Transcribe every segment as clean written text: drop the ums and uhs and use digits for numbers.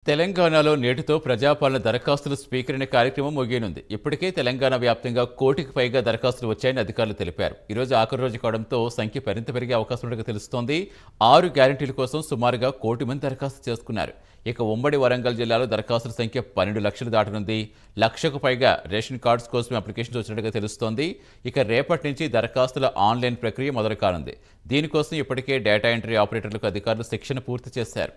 తెలంగాణలో నేటితో ప్రజాపాలన దరఖాస్తుల స్వీకరణ కార్యక్రమం ముగియనుంది. ఇప్పటికే తెలంగాణ వ్యాప్తంగా కోటికి పైగా దరఖాస్తులు వచ్చాయని అధికారులు తెలిపారు. ఈరోజు ఆఖరి రోజు కావడంతో సంఖ్య మరింత పెరిగే అవకాశం ఉన్నట్టుగా తెలుస్తోంది. 6 గ్యారంటీల కోసం సుమారుగా 1 కోటి మంది దరఖాస్తు చేసుకున్నారు. ఇక ఉమ్మడి వరంగల్ జిల్లాలో దరఖాస్తుల సంఖ్య 12 లక్షలు దాటనుంది. లక్షకు పైగా రేషన్ కార్డ్స్ కోసం అప్లికేషన్స్ వచ్చినట్టుగా తెలుస్తోంది. ఇక రేపటి నుంచి దరఖాస్తుల ఆన్లైన్ ప్రక్రియ మొదలు కానుంది. దీనికోసం ఇప్పటికే డేటా ఎంట్రీ ఆపరేటర్లకు అధికారులు శిక్షణ పూర్తి చేశారు.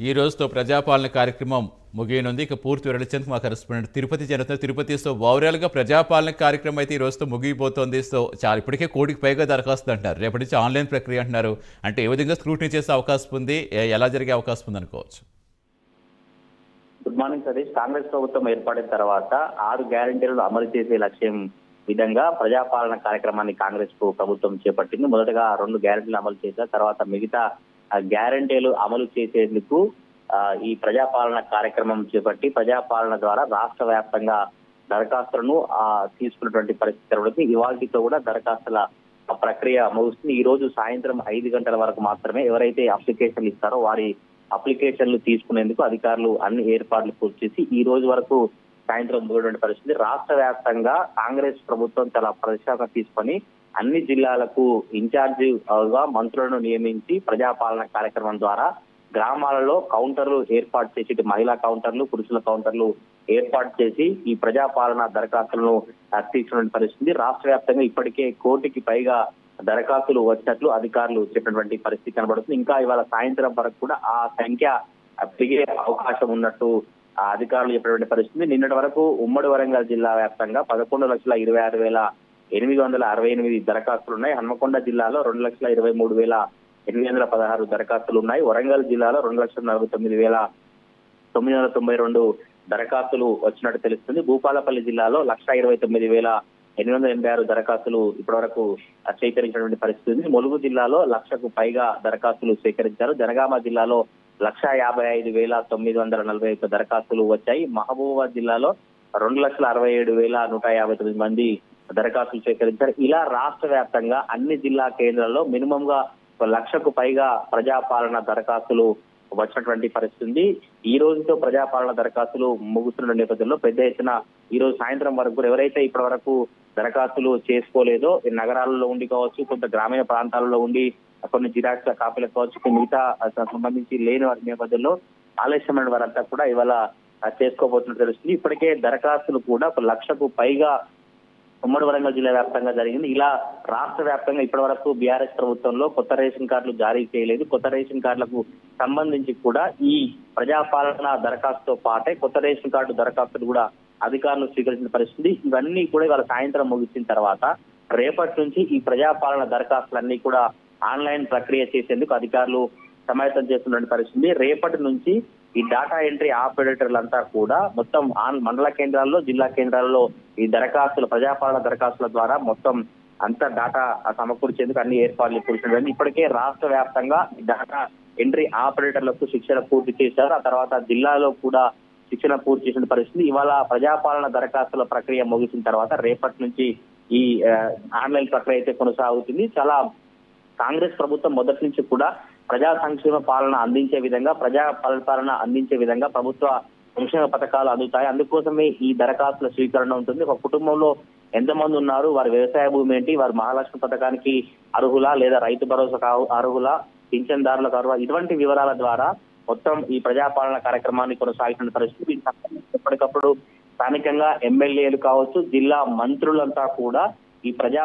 ఈ రోజుతో ప్రజాపాలన కార్యక్రమం ముగియనుంది. ఇక పూర్తి వివరించేందుకు మా కరెస్పాండెంట్ తిరుపతి జరుగుతుంది. తిరుపతి ఓవరాల్గా ప్రజాపాలన కార్యక్రమం అయితే ఈ రోజుతో ముగిపోతుంది. చాలా ఇప్పటికే 1 కోటికి పైగా దరఖాస్తులు అంటారు. రేపటి నుంచి ఆన్లైన్ ప్రక్రియ అంటున్నారు. అంటే ఏ విధంగా స్క్రూటినీ చేసే అవకాశం ఉంది, ఎలా జరిగే అవకాశం ఉంది అనుకోవచ్చు? Good morning Satish. కాంగ్రెస్ ప్రభుత్వం ఏర్పడిన తర్వాత 6 గ్యారంటీలను అమలు చేసే లక్ష్యం విధంగా ప్రజాపాలన కార్యక్రమాన్ని కాంగ్రెస్ ప్రభుత్వం చేపట్టింది. మొదటగా 2 గ్యారంటీలు అమలు చేశారు. తర్వాత మిగతా గ్యారంటీలు అమలు చేసేందుకు ఈ ప్రజాపాలన కార్యక్రమం చేపట్టి ప్రజాపాలన ద్వారా రాష్ట్ర వ్యాప్తంగా దరఖాస్తులను తీసుకున్నటువంటి పరిస్థితి కనబడుతుంది. ఇవాళతో కూడా దరఖాస్తుల ప్రక్రియ ముగుస్తుంది. ఈ రోజు సాయంత్రం 5 గంటల వరకు మాత్రమే ఎవరైతే అప్లికేషన్లు ఇస్తారో వారి అప్లికేషన్లు తీసుకునేందుకు అధికారులు అన్ని ఏర్పాట్లు పూర్తి చేసి ఈ రోజు వరకు సాయంత్రం ముగినటువంటి పరిస్థితి. రాష్ట్ర వ్యాప్తంగా కాంగ్రెస్ ప్రభుత్వం చాలా ప్రతిష్టాత్మక తీసుకొని అన్ని జిల్లాలకు ఇన్ఛార్జిగా మంత్రులను నియమించి ప్రజాపాలన కార్యక్రమం ద్వారా గ్రామాలలో కౌంటర్లు ఏర్పాటు చేసి మహిళా కౌంటర్లు, పురుషుల కౌంటర్లు ఏర్పాటు చేసి ఈ ప్రజాపాలన దరఖాస్తులను తీసుకున్న పరిస్థితి. రాష్ట్ర వ్యాప్తంగా ఇప్పటికే 1 కోటికి పైగా దరఖాస్తులు వచ్చినట్లు అధికారులు చెప్పినటువంటి పరిస్థితి కనబడుతుంది. ఇంకా ఇవాళ సాయంత్రం వరకు కూడా ఆ సంఖ్య పెరిగే అవకాశం ఉన్నట్టు అధికారులు చెప్పినటువంటి పరిస్థితి. నిన్నటి వరకు ఉమ్మడి వరంగల్ జిల్లా వ్యాప్తంగా 11,26,868 దరఖాస్తులు ఉన్నాయి. హన్మకొండ జిల్లాలో 2,23,816 దరఖాస్తులు ఉన్నాయి. వరంగల్ జిల్లాలో 2,49,992 దరఖాస్తులు వచ్చినట్టు తెలుస్తుంది. భూపాలపల్లి జిల్లాలో 1,29,886 దరఖాస్తులు ఇప్పటి వరకు సేకరించినటువంటి పరిస్థితి ఉంది. ములుగు జిల్లాలో 1,00,000కు పైగా దరఖాస్తులు సేకరించారు. జనగామ జిల్లాలో 1,55,941 దరఖాస్తులు వచ్చాయి. మహబూబాబాద్ జిల్లాలో 2,67,159 మంది దరఖాస్తులు సేకరించారు. ఇలా రాష్ట్ర వ్యాప్తంగా అన్ని జిల్లా కేంద్రాల్లో మినిమం గా 1,00,000కు పైగా ప్రజాపాలన దరఖాస్తులు వచ్చినటువంటి పరిస్థితి ఉంది. ఈ రోజుతో ప్రజాపాలన దరఖాస్తులు ముగుస్తున్న నేపథ్యంలో పెద్ద ఎత్తున ఈ రోజు సాయంత్రం వరకు ఎవరైతే ఇప్పటి వరకు దరఖాస్తులు చేసుకోలేదో నగరాలలో ఉండి కావచ్చు, కొంత గ్రామీణ ప్రాంతాలలో ఉండి కొన్ని జిరాక్స్ కాపీలకు కావచ్చు, మిగతా సంబంధించి లేని వారి నేపథ్యంలో ఆలస్యమైన వారంతా కూడా ఇవాళ చేసుకోబోతున్నట్టు తెలుస్తుంది. ఇప్పటికే దరఖాస్తులు కూడా 1,00,000కు పైగా ఉమ్మడి వరంగల్ జిల్లా వ్యాప్తంగా జరిగింది. ఇలా రాష్ట్ర వ్యాప్తంగా ఇప్పటి వరకు బీఆర్ఎస్ ప్రభుత్వంలో కొత్త రేషన్ కార్డులు జారీ చేయలేదు. కొత్త రేషన్ కార్డులకు సంబంధించి కూడా ఈ ప్రజాపాలన దరఖాస్తుతో పాటే కొత్త రేషన్ కార్డు దరఖాస్తులు కూడా అధికారులు స్వీకరించిన పరిస్థితి. ఇవన్నీ కూడా ఇవాళ సాయంత్రం ముగిసిన తర్వాత రేపటి నుంచి ఈ ప్రజాపాలన దరఖాస్తులన్నీ కూడా ఆన్లైన్ ప్రక్రియ చేసేందుకు అధికారులు సమాయత్తం చేస్తున్న పరిస్థితి. రేపటి నుంచి ఈ డేటా ఎంట్రీ ఆపరేటర్లంతా కూడా మొత్తం మండల కేంద్రాల్లో, జిల్లా కేంద్రాల్లో ఈ దరఖాస్తుల ప్రజాపాలన దరఖాస్తుల ద్వారా మొత్తం అంతా డేటా సమకూర్చేందుకు అన్ని ఏర్పాట్లు పూర్తి. ఇప్పటికే రాష్ట్ర వ్యాప్తంగా ఈ డేటా ఎంట్రీ ఆపరేటర్లకు శిక్షణ పూర్తి చేశారు. ఆ తర్వాత జిల్లాలో కూడా శిక్షణ పూర్తి చేసిన పరిస్థితి. ఇవాళ ప్రజాపాలన దరఖాస్తుల ప్రక్రియ ముగిసిన తర్వాత రేపటి నుంచి ఈ ఆన్లైన్ ప్రక్రియ అయితే కొనసాగుతుంది. చాలా కాంగ్రెస్ ప్రభుత్వం మొదటి నుంచి కూడా ప్రజా సంక్షేమ పాలన అందించే విధంగా, ప్రజా పరిపాలన అందించే విధంగా ప్రభుత్వ సంక్షేమ పథకాలు అందుతాయి. అందుకోసమే ఈ దరఖాస్తుల స్వీకరణ ఉంటుంది. ఒక కుటుంబంలో ఎంతమంది ఉన్నారు, వారి వ్యవసాయ భూమి ఏంటి, వారి మహాలక్ష్మి పథకానికి అర్హులా లేదా రైతు భరోసా అర్హులా, పింఛన్దారులకు అర్హులా, ఇటువంటి వివరాల ద్వారా మొత్తం ఈ ప్రజాపాలన కార్యక్రమాన్ని కొనసాగుతున్న పరిస్థితి. ఎప్పటికప్పుడు స్థానికంగా ఎమ్మెల్యేలు కావచ్చు, జిల్లా మంత్రులంతా కూడా ఈ ప్రజా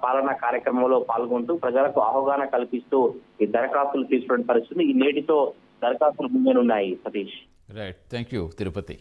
పాలన కార్యక్రమంలో పాల్గొంటూ ప్రజలకు అవగాహన కల్పిస్తూ ఈ దరఖాస్తులు తీసుకునే పరిస్థితి. ఈ నేటితో దరఖాస్తులు ముందున్నాయి. Satish. Right, thank you Tirupati.